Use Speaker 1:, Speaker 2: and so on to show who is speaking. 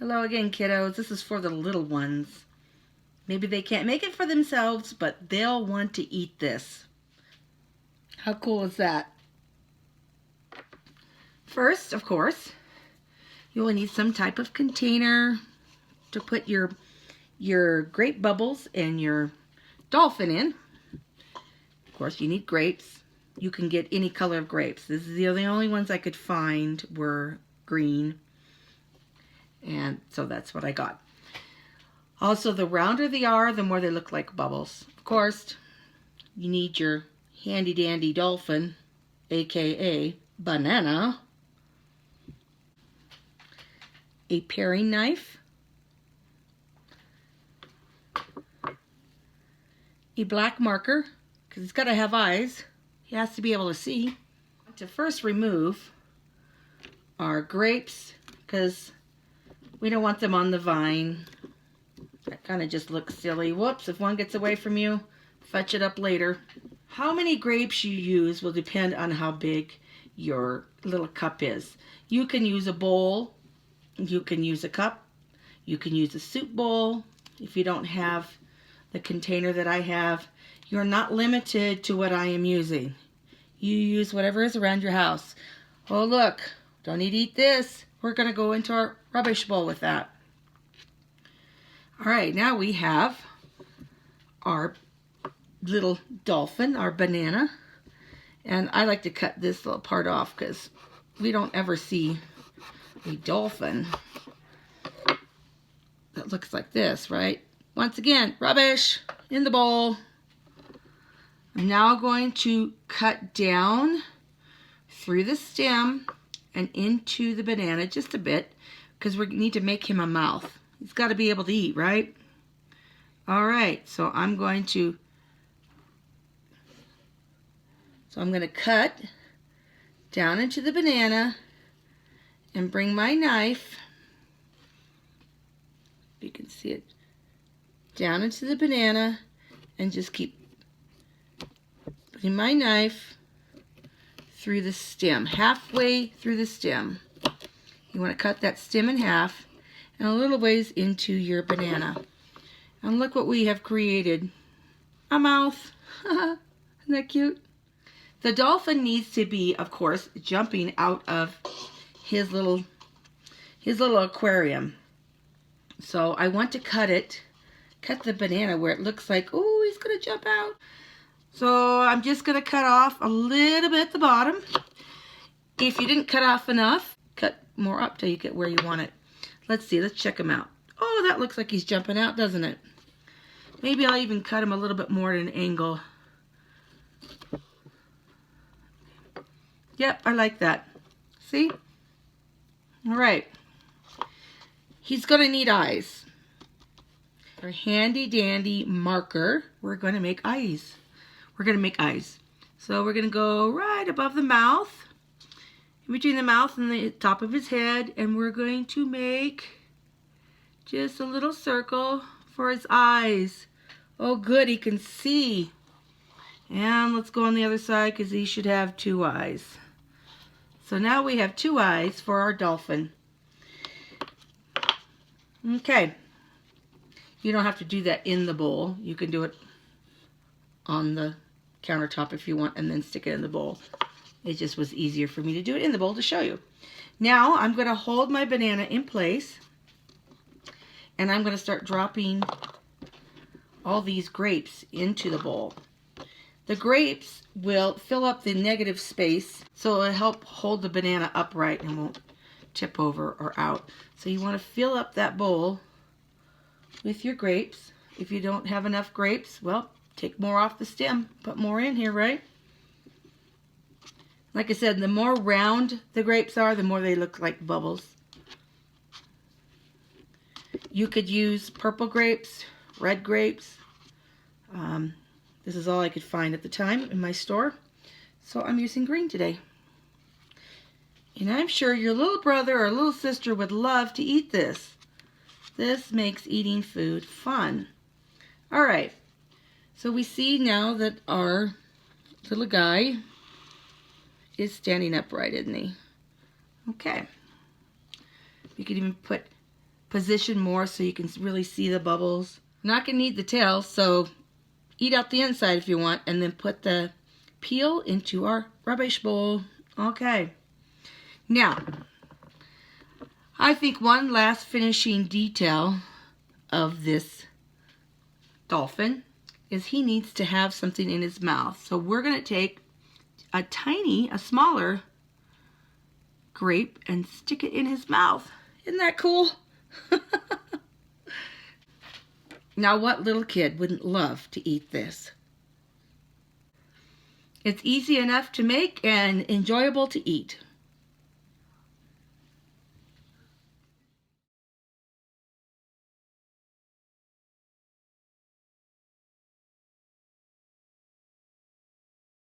Speaker 1: Hello again, kiddos. This is for the little ones. Maybe they can't make it for themselves, but they'll want to eat this. How cool is that? First, of course, you will need some type of container to put your grape bubbles and your dolphin in. Of course, you need grapes. You can get any color of grapes. This is the only ones I could find were green. And so that's what I got. Also, the rounder they are, the more they look like bubbles. Of course, you need your handy dandy dolphin, aka banana, a paring knife, a black marker, because it's got to have eyes. He has to be able to see. To first remove our grapes, because we don't want them on the vine. That kind of just looks silly. Whoops, if one gets away from you, fetch it up later. How many grapes you use will depend on how big your little cup is. You can use a bowl, you can use a cup, you can use a soup bowl. If you don't have the container that I have, you're not limited to what I am using. You use whatever is around your house. Oh look, don't need to eat this. We're going to go into our rubbish bowl with that. All right, now we have our little dolphin, our banana. And I like to cut this little part off because we don't ever see a dolphin that looks like this, right? Once again, rubbish in the bowl. I'm now going to cut down through the stem and into the banana just a bit, because we need to make him a mouth. He's got to be able to eat, right? All right, so I'm going to cut down into the banana and bring my knife, you can see it, down into the banana, and just keep putting my knife through the stem, halfway through the stem. You want to cut that stem in half and a little ways into your banana. And look what we have created. A mouth. Isn't that cute? The dolphin needs to be, of course, jumping out of his little aquarium. So I want to cut the banana where it looks like, oh, he's going to jump out. So I'm just going to cut off a little bit at the bottom. If you didn't cut off enough, cut more up till you get where you want it. Let's see, let's check him out. Oh, that looks like he's jumping out, doesn't it? Maybe I'll even cut him a little bit more at an angle. Yep, I like that. See? All right. He's going to need eyes. Our handy dandy marker, we're going to make eyes. We're going to make eyes. So we're going to go right above the mouth, in between the mouth and the top of his head, and we're going to make just a little circle for his eyes. Oh good, he can see. And let's go on the other side because he should have 2 eyes. So now we have 2 eyes for our dolphin. Okay. You don't have to do that in the bowl. You can do it on the countertop if you want and then stick it in the bowl. It just was easier for me to do it in the bowl to show you. Now I'm going to hold my banana in place and I'm going to start dropping all these grapes into the bowl. The grapes will fill up the negative space, so it'll help hold the banana upright and won't tip over or out. So you want to fill up that bowl with your grapes. If you don't have enough grapes, well, take more off the stem, put more in here, right? Like I said, the more round the grapes are, the more they look like bubbles. You could use purple grapes, red grapes. This is all I could find at the time in my store, so I'm using green today. And I'm sure your little brother or little sister would love to eat this. This makes eating food fun. All right, so we see now that our little guy is standing upright, isn't he? Okay. You could even put position more so you can really see the bubbles. You're not going to need the tail, so eat out the inside if you want, and then put the peel into our rubbish bowl. Okay. Now, I think one last finishing detail of this dolphin is he needs to have something in his mouth. So we're going to take a smaller grape and stick it in his mouth. Isn't that cool? Now, what little kid wouldn't love to eat this? It's easy enough to make and enjoyable to eat.